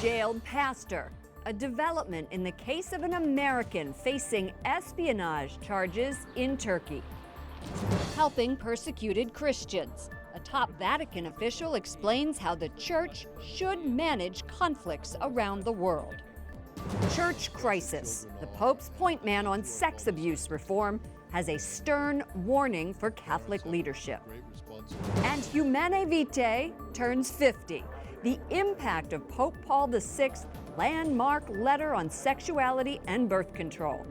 jailed pastor, a development in the case of an American facing espionage charges in Turkey. Helping persecuted Christians. A top Vatican official explains how the church should manage conflicts around the world. Church crisis. The Pope's point man on sex abuse reform has a stern warning for Catholic leadership. And Humanae Vitae turns 50. The impact of Pope Paul VI's landmark letter on sexuality and birth control.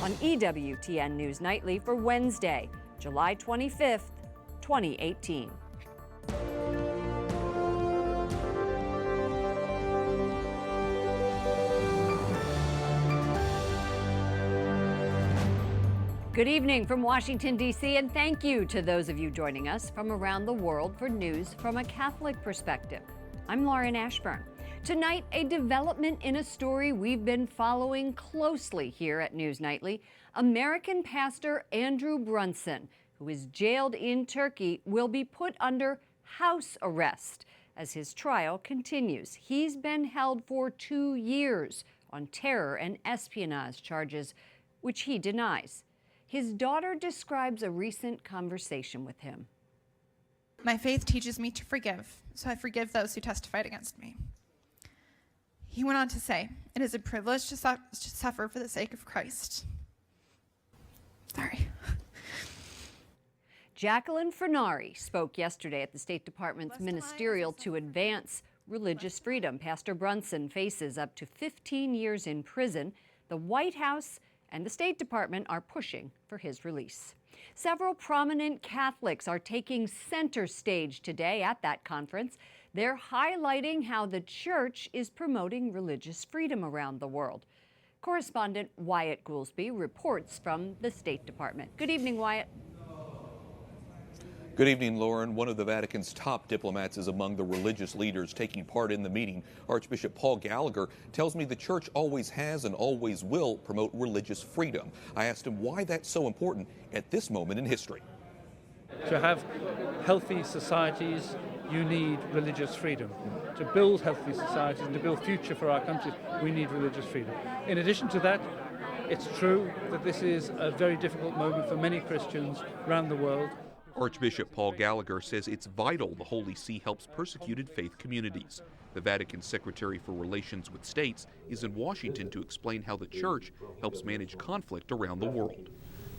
On EWTN News Nightly for Wednesday, July 25th, 2018. Good evening from Washington, D.C., and thank you to those of you joining us from around the world for news from a Catholic perspective. I'm Lauren Ashburn. Tonight, a development in a story we've been following closely here at News Nightly. American pastor Andrew Brunson, who is jailed in Turkey, will be put under house arrest as his trial continues. He's been held for 2 years on terror and espionage charges, which he denies. His daughter describes a recent conversation with him. My faith teaches me to forgive, so I forgive those who testified against me. He went on to say, it is a privilege to suffer for the sake of Christ. Sorry. Jacqueline Furnari spoke yesterday at the State Department's ministerial to advance religious freedom. Pastor Brunson faces up to 15 years in prison. The White House and the State Department are pushing for his release. Several prominent Catholics are taking center stage today at that conference. They're highlighting how the church is promoting religious freedom around the world. Correspondent Wyatt Goolsby reports from the State Department. Good evening, Wyatt. Good evening, Lauren. One of the Vatican's top diplomats is among the religious leaders taking part in the meeting. Archbishop Paul Gallagher tells me the church always has and always will promote religious freedom. I asked him why that's so important at this moment in history. To have healthy societies, you need religious freedom. To build healthy societies and to build future for our countries, we need religious freedom. In addition to that, it's true that this is a very difficult moment for many Christians around the world. Archbishop Paul Gallagher says it's vital the Holy See helps persecuted faith communities. The Vatican Secretary for Relations with States is in Washington to explain how the church helps manage conflict around the world.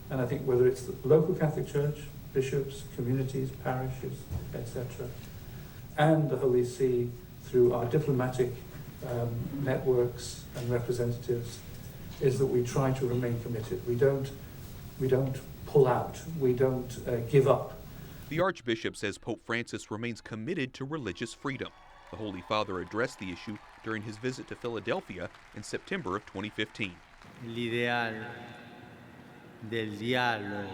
And I think whether it's the local Catholic Church, bishops, communities, parishes, etc., and the Holy See through our diplomatic networks and representatives, is that we try to remain committed. We don't pull out. We don't give up. The Archbishop says Pope Francis remains committed to religious freedom. The Holy Father addressed the issue during his visit to Philadelphia in September of 2015. L'ideal del dialogo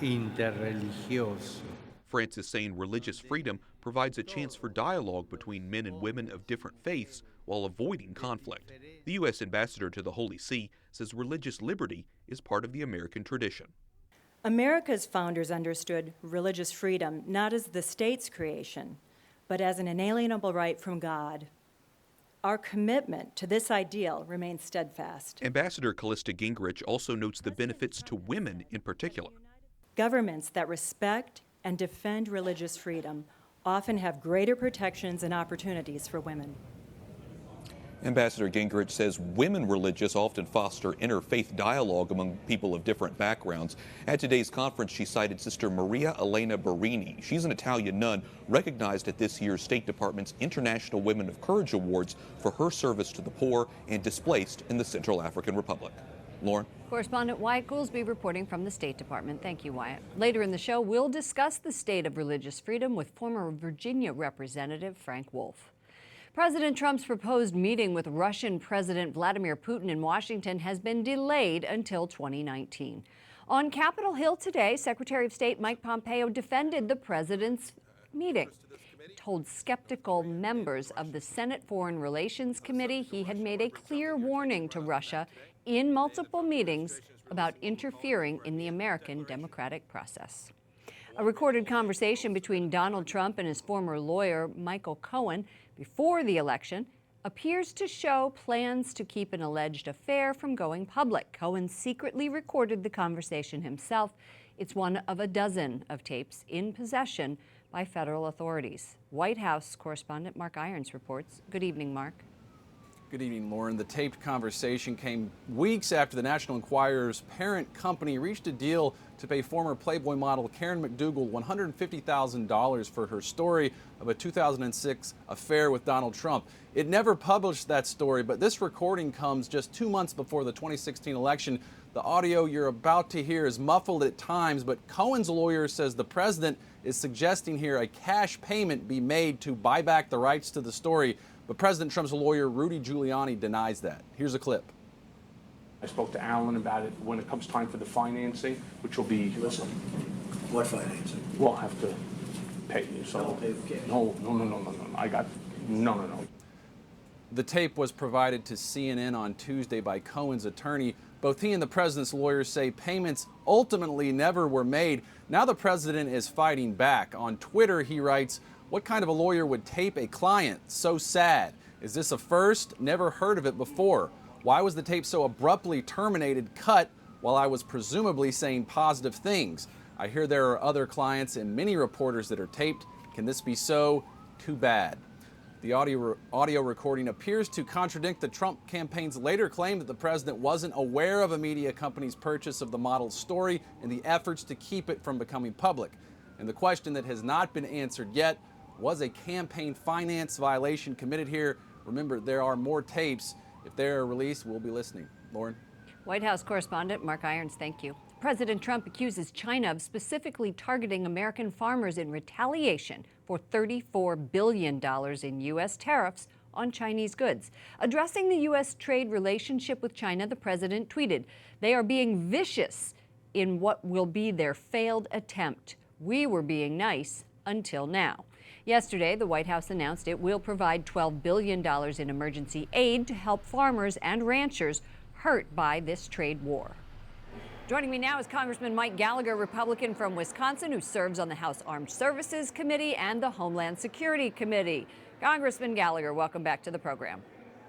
interreligioso. Francis saying religious freedom provides a chance for dialogue between men and women of different faiths while avoiding conflict. The U.S. ambassador to the Holy See says religious liberty is part of the American tradition. America's founders understood religious freedom not as the state's creation, but as an inalienable right from God. Our commitment to this ideal remains steadfast. Ambassador Callista Gingrich also notes the benefits to women in particular. Governments that respect and defend religious freedom often have greater protections and opportunities for women. Ambassador Gingrich says women religious often foster interfaith dialogue among people of different backgrounds. At today's conference, she cited Sister Maria Elena Barini. She's an Italian nun recognized at this year's State Department's International Women of Courage Awards for her service to the poor and displaced in the Central African Republic. Lauren? Correspondent Wyatt Goolsby reporting from the State Department. Thank you, Wyatt. Later in the show, we'll discuss the state of religious freedom with former Virginia Representative Frank Wolfe. President Trump's proposed meeting with Russian President Vladimir Putin in Washington has been delayed until 2019. On Capitol Hill today, Secretary of State Mike Pompeo defended the president's meeting. He told skeptical members of the Senate Foreign Relations Committee he had made a clear warning to Russia in multiple meetings about interfering in the American democratic process. A recorded conversation between Donald Trump and his former lawyer, Michael Cohen, before the election appears to show plans to keep an alleged affair from going public. Cohen secretly recorded the conversation himself. It's one of a dozen of tapes in possession by federal authorities. White House correspondent Mark Irons reports. Good evening, Mark. Good evening, Lauren. The taped conversation came weeks after the National Enquirer's parent company reached a deal to pay former Playboy model Karen McDougal $150,000 for her story of a 2006 affair with Donald Trump. It never published that story, but this recording comes just 2 months before the 2016 election. The audio you're about to hear is muffled at times, but Cohen's lawyer says the president is suggesting here a cash payment be made to buy back the rights to the story. But President Trump's lawyer, Rudy Giuliani, denies that. Here's a clip. I spoke to Alan about it when it comes time for the financing, which will be... Listen, what financing? We'll have to pay you. So Don't pay the cash. No. I got... No. The tape was provided to CNN on Tuesday by Cohen's attorney. Both he and the president's lawyers say payments ultimately never were made. Now the president is fighting back. On Twitter, he writes, "What kind of a lawyer would tape a client? So sad. Is this a first? Never heard of it before. Why was the tape so abruptly terminated, cut, while I was presumably saying positive things? I hear there are other clients and many reporters that are taped. Can this be so? Too bad." The audio recording appears to contradict the Trump campaign's later claim that the president wasn't aware of a media company's purchase of the model's story and the efforts to keep it from becoming public. And the question that has not been answered yet, was a campaign finance violation committed here? Remember, there are more tapes. If they are released, we'll be listening. Lauren? White House correspondent Mark Irons, thank you. President Trump accuses China of specifically targeting American farmers in retaliation for $34 billion in U.S. tariffs on Chinese goods. Addressing the U.S. trade relationship with China, the president tweeted, "They are being vicious in what will be their failed attempt. We were being nice until now." Yesterday, the White House announced it will provide $12 billion in emergency aid to help farmers and ranchers hurt by this trade war. Joining me now is Congressman Mike Gallagher, Republican from Wisconsin, who serves on the House Armed Services Committee and the Homeland Security Committee. Congressman Gallagher, welcome back to the program.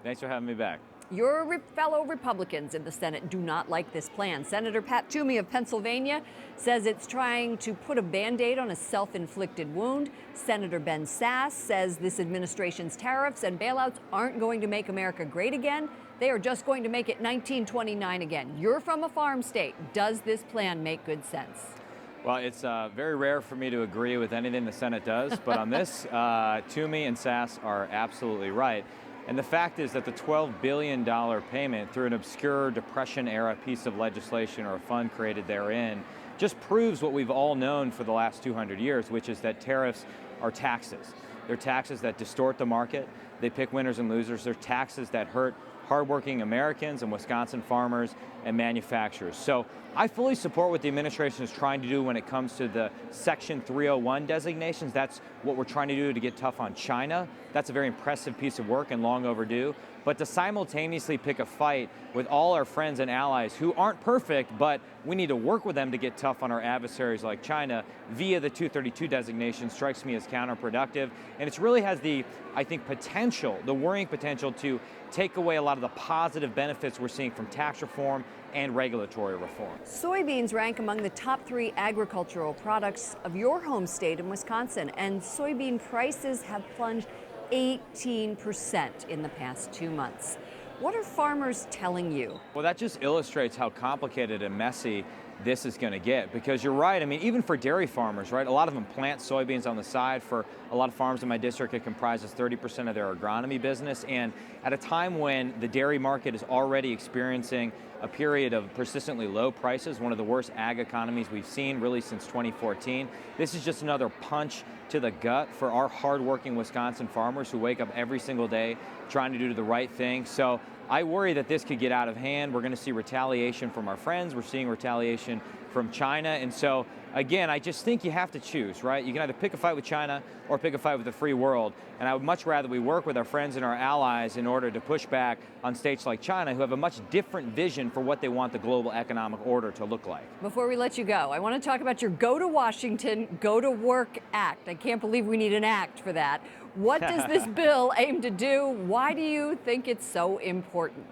Thanks for having me back. Your fellow Republicans in the Senate do not like this plan. Senator Pat Toomey of Pennsylvania says it's trying to put a Band-Aid on a self-inflicted wound. Senator Ben Sasse says this administration's tariffs and bailouts aren't going to make America great again. They are just going to make it 1929 again. You're from a farm state. Does this plan make good sense? Well, it's very rare for me to agree with anything the Senate does, but on this, Toomey and Sasse are absolutely right. And the fact is that the $12 billion payment through an obscure Depression-era piece of legislation or a fund created therein just proves what we've all known for the last 200 years, which is that tariffs are taxes. They're taxes that distort the market. They pick winners and losers. They're taxes that hurt hardworking Americans and Wisconsin farmers and manufacturers. So I fully support what the administration is trying to do when it comes to the Section 301 designations. That's what we're trying to do to get tough on China. That's a very impressive piece of work and long overdue. But to simultaneously pick a fight with all our friends and allies who aren't perfect, but we need to work with them to get tough on our adversaries like China via the 232 designation strikes me as counterproductive. And it really has the, I think, potential, the worrying potential to take away a lot of the positive benefits we're seeing from tax reform and regulatory reform. Soybeans rank among the top 3 agricultural products of your home state in Wisconsin, and soybean prices have plunged 18% in the past 2 months. What are farmers telling you? Well, that just illustrates how complicated and messy this is going to get, because you're right. I mean, even for dairy farmers, right? A lot of them plant soybeans on the side. For a lot of farms in my district, it comprises 30% of their agronomy business. And at a time when the dairy market is already experiencing a period of persistently low prices, one of the worst ag economies we've seen really since 2014, this is just another punch to the gut for our hardworking Wisconsin farmers who wake up every single day trying to do the right thing. So I worry that this could get out of hand. We're going to see retaliation from our friends. We're seeing retaliation from China. And so, again, I just think you have to choose, right? You can either pick a fight with China or pick a fight with the free world. And I would much rather we work with our friends and our allies in order to push back on states like China who have a much different vision for what they want the global economic order to look like. Before we let you go, I want to talk about your Go to Washington, Go to Work Act. I can't believe we need an act for that. What does this bill aim to do? Why do you think it's so important?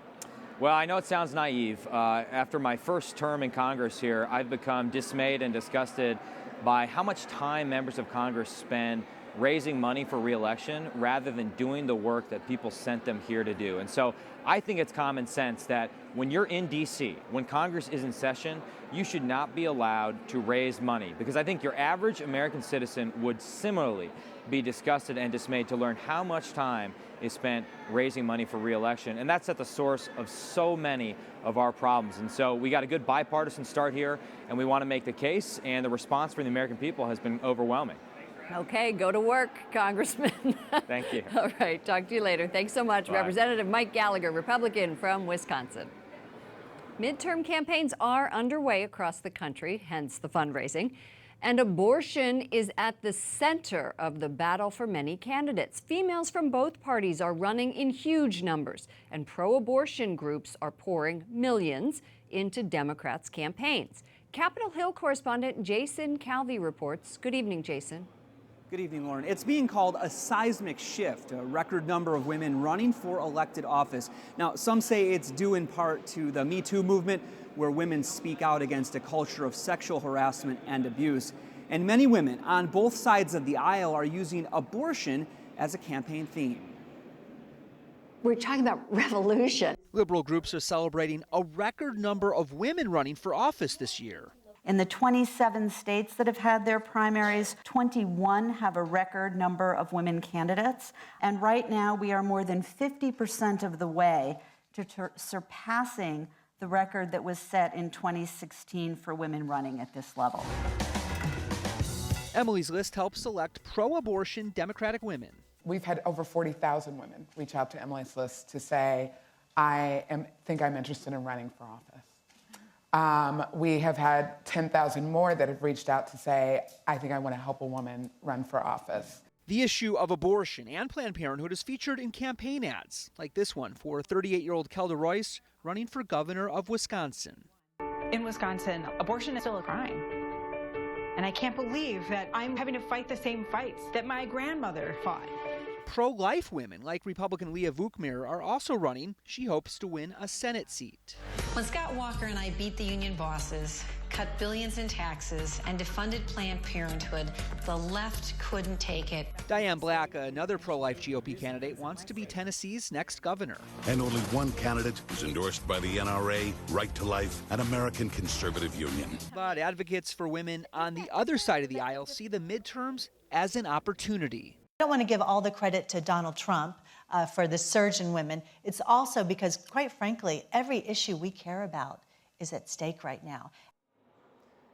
Well, I know it sounds naive. After my first term in Congress here, I've become dismayed and disgusted by how much time members of Congress spend raising money for re-election rather than doing the work that people sent them here to do. And so I think it's common sense that when you're in D.C., when Congress is in session, you should not be allowed to raise money, because I think your average American citizen would similarly be disgusted and dismayed to learn how much time is spent raising money for re-election. And that's at the source of so many of our problems. And so we got a good bipartisan start here, and we want to make the case, and the response from the American people has been overwhelming. Okay, go to work, Congressman. Thank you. All right, talk to you later. Thanks so much. Bye. Representative Mike Gallagher, Republican from Wisconsin. Midterm campaigns are underway across the country, hence the fundraising. And abortion is at the center of the battle for many candidates. Females from both parties are running in huge numbers, and pro-abortion groups are pouring millions into Democrats' campaigns. Capitol Hill correspondent Jason Calvi reports. Good evening, Jason. Good evening, Lauren. It's being called a seismic shift, a record number of women running for elected office. Now, some say it's due in part to the Me Too movement, where women speak out against a culture of sexual harassment and abuse. And many women on both sides of the aisle are using abortion as a campaign theme. We're talking about revolution. Liberal groups are celebrating a record number of women running for office this year. In the 27 states that have had their primaries, 21 have a record number of women candidates. And right now, we are more than 50% of the way to surpassing the record that was set in 2016 for women running at this level. Emily's List helps select pro-abortion Democratic women. We've had over 40,000 women reach out to Emily's List to say, I think I'm interested in running for office. We have had 10,000 more that have reached out to say, I think I want to help a woman run for office. The issue of abortion and Planned Parenthood is featured in campaign ads, like this one for 38-year-old Kelda Royce running for governor of Wisconsin. In Wisconsin, abortion is still a crime. And I can't believe that I'm having to fight the same fights that my grandmother fought. Pro-life women like Republican Leah Vukmir are also running. She hopes to win a Senate seat. When Scott Walker and I beat the union bosses, cut billions in taxes, and defunded Planned Parenthood, the left couldn't take it. Diane Black, another pro-life GOP candidate, wants to be Tennessee's next governor. And only one candidate is endorsed by the NRA, Right to Life, and American Conservative Union. But advocates for women on the other side of the aisle see the midterms as an opportunity. I don't want to give all the credit to Donald Trump for the surge in women. It's also because, quite frankly, every issue we care about is at stake right now.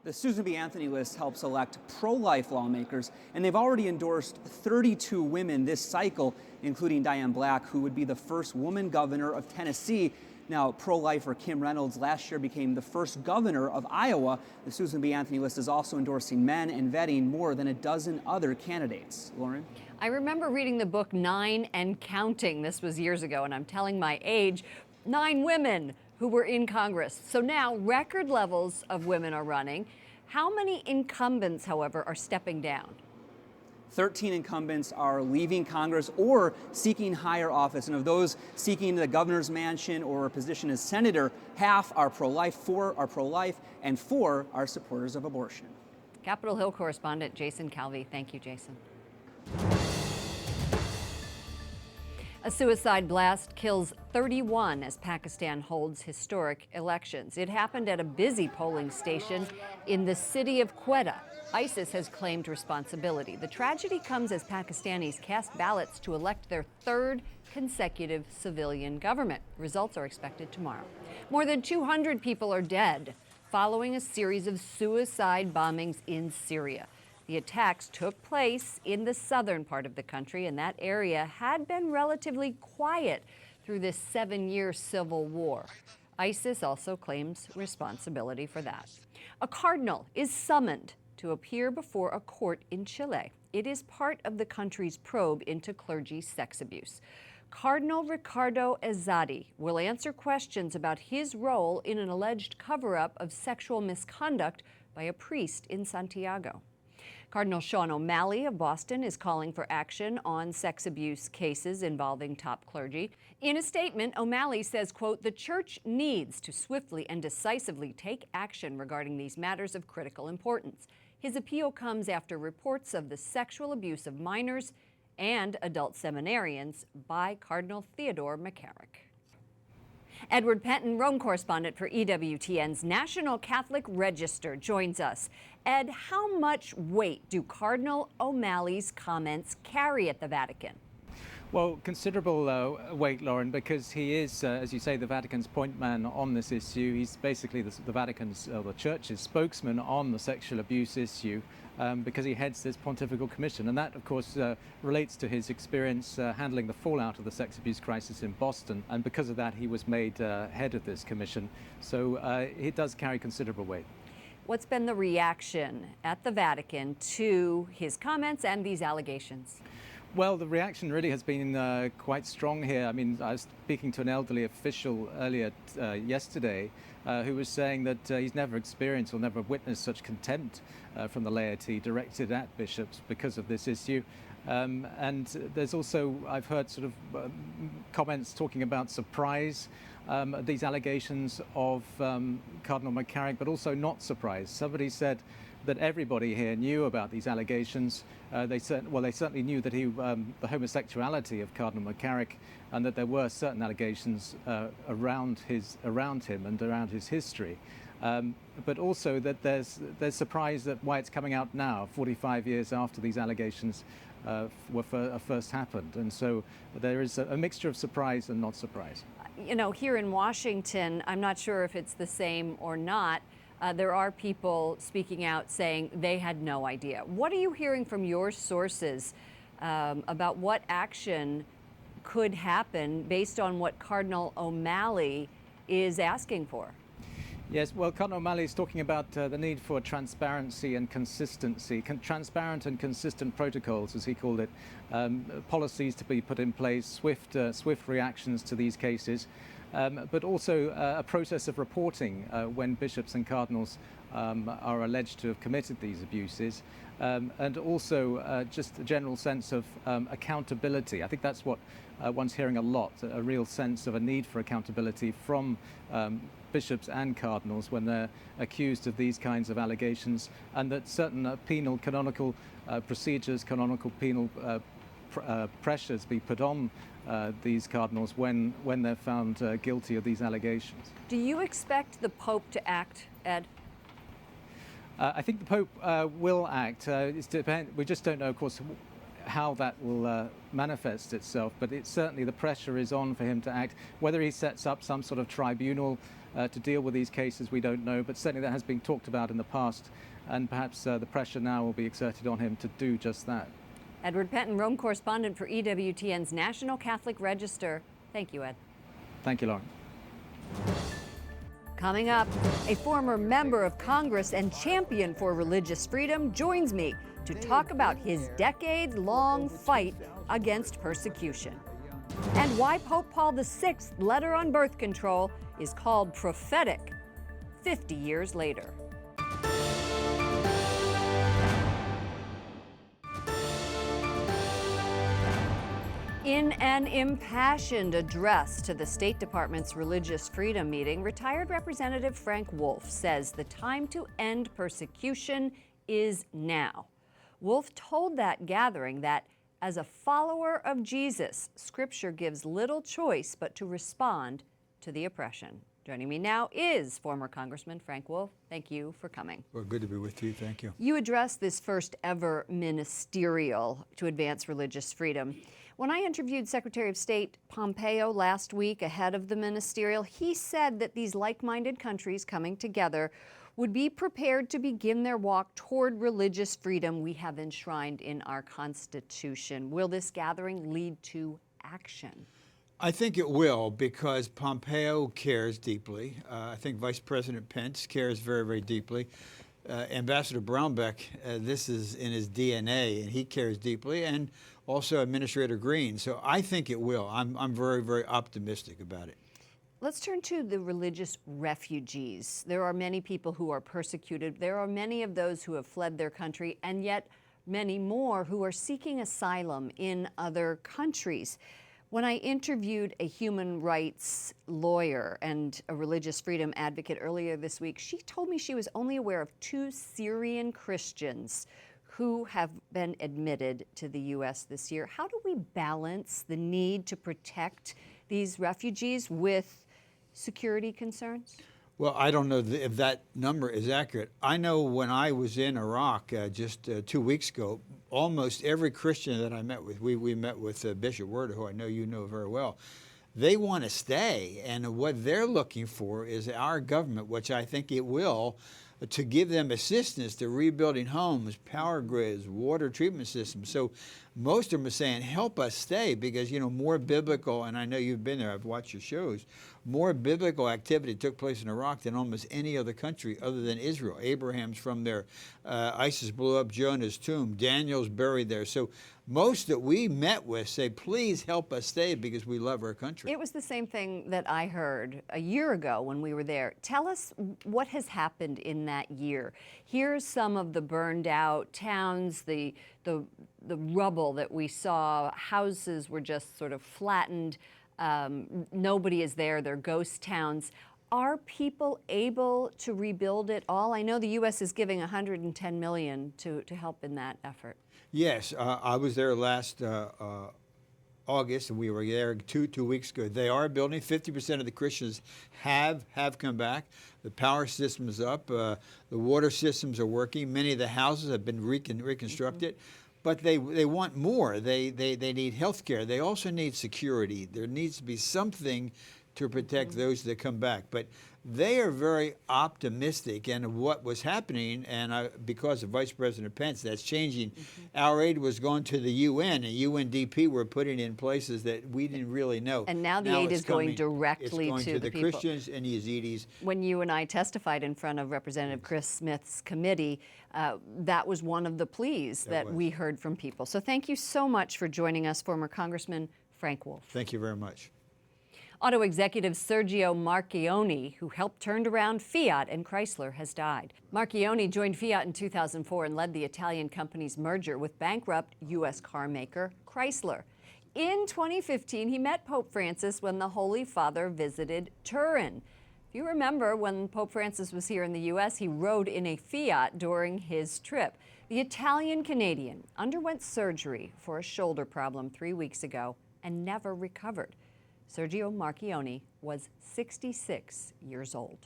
The Susan B. Anthony List helps elect pro-life lawmakers, and they've already endorsed 32 women this cycle, including Diane Black, who would be the first woman governor of Tennessee. Now, pro-lifer Kim Reynolds last year became the first governor of Iowa. The Susan B. Anthony List is also endorsing men and vetting more than a dozen other candidates. Lauren? I remember reading the book 9 and Counting. This was years ago, and I'm telling my age. 9 women who were in Congress. So now record levels of women are running. How many incumbents, however, are stepping down? 13 incumbents are leaving Congress or seeking higher office. And of those seeking the governor's mansion or a position as senator, half are pro-life, 4 are pro-life, and 4 are supporters of abortion. Capitol Hill correspondent Jason Calvi. Thank you, Jason. A suicide blast kills 31 as Pakistan holds historic elections. It happened at a busy polling station in the city of Quetta. ISIS has claimed responsibility. The tragedy comes as Pakistanis cast ballots to elect their 3rd consecutive civilian government. Results are expected tomorrow. More than 200 people are dead following a series of suicide bombings in Syria. The attacks took place in the southern part of the country, and that area had been relatively quiet through this 7-year civil war. ISIS also claims responsibility for that. A cardinal is summoned to appear before a court in Chile. It is part of the country's probe into clergy sex abuse. Cardinal Ricardo Ezzadi will answer questions about his role in an alleged cover-up of sexual misconduct by a priest in Santiago. Cardinal Sean O'Malley of Boston is calling for action on sex abuse cases involving top clergy. In a statement, O'Malley says, quote, "The church needs to swiftly and decisively take action regarding these matters of critical importance." His appeal comes after reports of the sexual abuse of minors and adult seminarians by Cardinal Theodore McCarrick. Edward Penton, Rome correspondent for EWTN's National Catholic Register, joins us. Ed, how much weight do Cardinal O'Malley's comments carry at the Vatican? Well, considerable weight, Lauren, because he is, as you say, the Vatican's point man on this issue. He's basically the Vatican's, the Church's spokesman on the sexual abuse issue, because he heads this pontifical commission. And that, of course, relates to his experience handling the fallout of the sex abuse crisis in Boston. And because of that, he was made head of this commission. So it does carry considerable weight. What's been the reaction at the Vatican to his comments and these allegations? Well, the reaction really has been quite strong here. I mean, I was speaking to an elderly official earlier yesterday who was saying that he's never experienced or never witnessed such contempt from the laity directed at bishops because of this issue. And there's also, I've heard sort of comments talking about surprise, these allegations of Cardinal McCarrick, but also not surprise. Somebody said that everybody here knew about these allegations. They certainly knew that the homosexuality of Cardinal McCarrick, and that there were certain allegations around him and around his history. But also that there's surprise at why it's coming out now, 45 years after these allegations first happened. And so there is a mixture of surprise and not surprise. You know, here in Washington, I'm not sure if it's the same or not. There are people speaking out saying they had no idea. What are you hearing from your sources about what action could happen based on what Cardinal O'Malley is asking for? Yes, well, Cardinal O'Malley is talking about the need for transparency and consistency, transparent and consistent protocols, as he called it, policies to be put in place, swift reactions to these cases. But also a process of reporting when bishops and cardinals are alleged to have committed these abuses, and also just a general sense of accountability. I think that's what one's hearing a lot, a real sense of a need for accountability from bishops and cardinals when they're accused of these kinds of allegations, and that certain penal canonical procedures, canonical penal pressures be put on these cardinals when they're found guilty of these allegations. Do you expect the Pope to act, Ed? I think the Pope will act. We just don't know, of course, how that will manifest itself, but certainly the pressure is on for him to act. Whether he sets up some sort of tribunal to deal with these cases, we don't know, but certainly that has been talked about in the past, and perhaps the pressure now will be exerted on him to do just that. Edward Penton, Rome correspondent for EWTN's National Catholic Register. Thank you, Ed. Thank you, Lauren. Coming up, a former member of Congress and champion for religious freedom joins me to talk about his decade-long fight against persecution, and why Pope Paul VI's letter on birth control is called prophetic 50 years later. In an impassioned address to the State Department's Religious Freedom meeting, retired Representative Frank Wolfe says the time to end persecution is now. Wolfe told that gathering that, as a follower of Jesus, Scripture gives little choice but to respond to the oppression. Joining me now is former Congressman Frank Wolfe. Thank you for coming. Well, good to be with you. Thank you. You addressed this first ever ministerial to advance religious freedom. When I interviewed Secretary of State Pompeo last week ahead of the ministerial, he said that these like-minded countries coming together would be prepared to begin their walk toward religious freedom we have enshrined in our Constitution. Will this gathering lead to action? I think it will, because Pompeo cares deeply. I think Vice President Pence cares very, very deeply. Ambassador Brownback, this is in his DNA, and he cares deeply, and also Administrator Green. So I think it will. I'm very, very optimistic about it. Let's turn to the religious refugees. There are many people who are persecuted. There are many of those who have fled their country, and yet many more who are seeking asylum in other countries. When I interviewed a human rights lawyer and a religious freedom advocate earlier this week, she told me she was only aware of 2 Syrian Christians who have been admitted to the U.S. this year. How do we balance the need to protect these refugees with security concerns? Well, I don't know if that number is accurate. I know when I was in Iraq just 2 weeks ago, almost every Christian that I met with, we met with Bishop Werder, who I know you know very well, they want to stay. And what they're looking for is our government, which I think it will, to give them assistance to rebuilding homes, power grids, water treatment systems. So most of them are saying, help us stay, because, you know, more biblical, and I know you've been there, I've watched your shows, more biblical activity took place in Iraq than almost any other country other than Israel. Abraham's from there. ISIS blew up Jonah's tomb. Daniel's buried there. So most that we met with say, please help us stay because we love our country. It was the same thing that I heard a year ago when we were there. Tell us what has happened in that year. Here's some of the burned out towns, the rubble that we saw. Houses were just sort of flattened. Nobody is there. They're ghost towns. Are people able to rebuild it all? I know the U.S. is giving $110 million to help in that effort. Yes, I was there last August, and we were there two weeks ago. They are building. 50% of the Christians have come back. The power system is up. The water systems are working. Many of the houses have been reconstructed. But they want more. They need health care. They also need security. There needs to be something to protect those that come back. But they are very optimistic, and what was happening, and because of Vice President Pence, that's changing. Our aid was going to the UN, and UNDP were putting in places that we didn't really know. And now the aid is going directly to the people. Christians and Yazidis. When you and I testified in front of Representative Chris Smith's committee, that was one of the pleas that we heard from people. So thank you so much for joining us, former Congressman Frank Wolfe. Thank you very much. Auto executive Sergio Marchionne, who helped turn around Fiat and Chrysler, has died. Marchionne joined Fiat in 2004 and led the Italian company's merger with bankrupt U.S. car maker Chrysler. In 2015, he met Pope Francis when the Holy Father visited Turin. If you remember, when Pope Francis was here in the U.S., he rode in a Fiat during his trip. The Italian-Canadian underwent surgery for a shoulder problem 3 weeks ago and never recovered. Sergio Marchionne was 66 years old.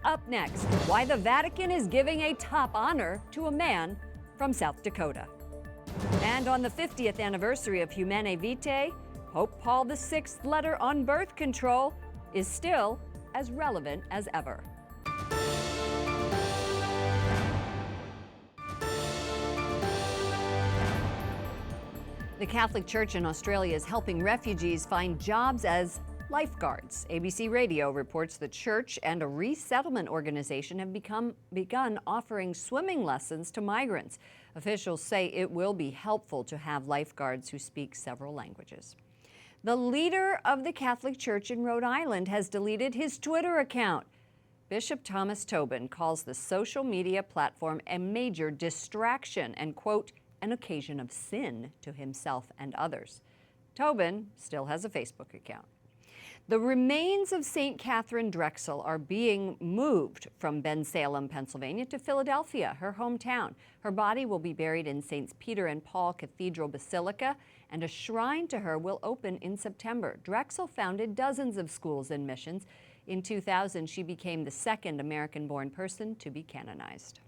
Up next, why the Vatican is giving a top honor to a man from South Dakota. And on the 50th anniversary of Humanae Vitae, Pope Paul VI's letter on birth control is still as relevant as ever. The Catholic Church in Australia is helping refugees find jobs as lifeguards. ABC Radio reports the church and a resettlement organization have begun offering swimming lessons to migrants. Officials say it will be helpful to have lifeguards who speak several languages. The leader of the Catholic Church in Rhode Island has deleted his Twitter account. Bishop Thomas Tobin calls the social media platform a major distraction and, quote, an occasion of sin to himself and others. Tobin still has a Facebook account. The remains of St. Catherine Drexel are being moved from Bensalem, Pennsylvania to Philadelphia, her hometown. Her body will be buried in St. Peter and Paul Cathedral Basilica, and a shrine to her will open in September. Drexel founded dozens of schools and missions. In 2000, she became the second American-born person to be canonized.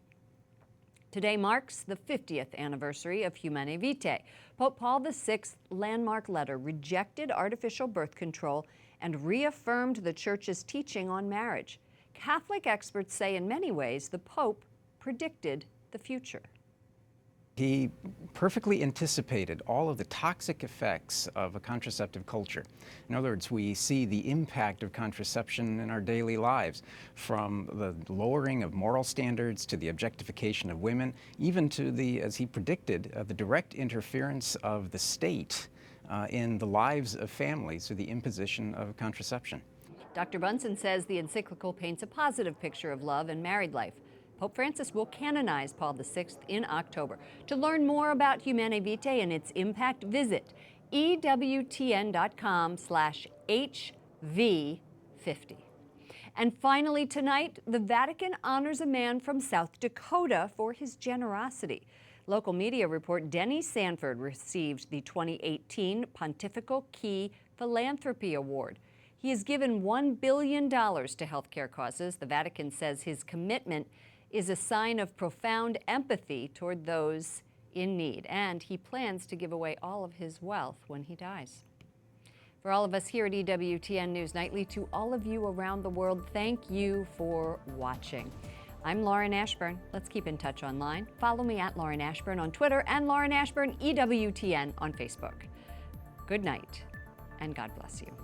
Today marks the 50th anniversary of Humanae Vitae. Pope Paul VI's landmark letter rejected artificial birth control and reaffirmed the Church's teaching on marriage. Catholic experts say in many ways the Pope predicted the future. He perfectly anticipated all of the toxic effects of a contraceptive culture. In other words, we see the impact of contraception in our daily lives, from the lowering of moral standards to the objectification of women, even to the, as he predicted, the direct interference of the state in the lives of families through the imposition of contraception. Dr. Brunson says the encyclical paints a positive picture of love and married life. Pope Francis will canonize Paul VI in October. To learn more about Humanae Vitae and its impact, visit EWTN.com/HV50. And finally tonight, the Vatican honors a man from South Dakota for his generosity. Local media report Denny Sanford received the 2018 Pontifical Key Philanthropy Award. He has given $1 billion to healthcare causes. The Vatican says his commitment is a sign of profound empathy toward those in need, and he plans to give away all of his wealth when he dies. For all of us here at EWTN News Nightly, to all of you around the world, thank you for watching. I'm Lauren Ashburn. Let's keep in touch online. Follow me at Lauren Ashburn on Twitter and Lauren Ashburn EWTN on Facebook. Good night, and God bless you.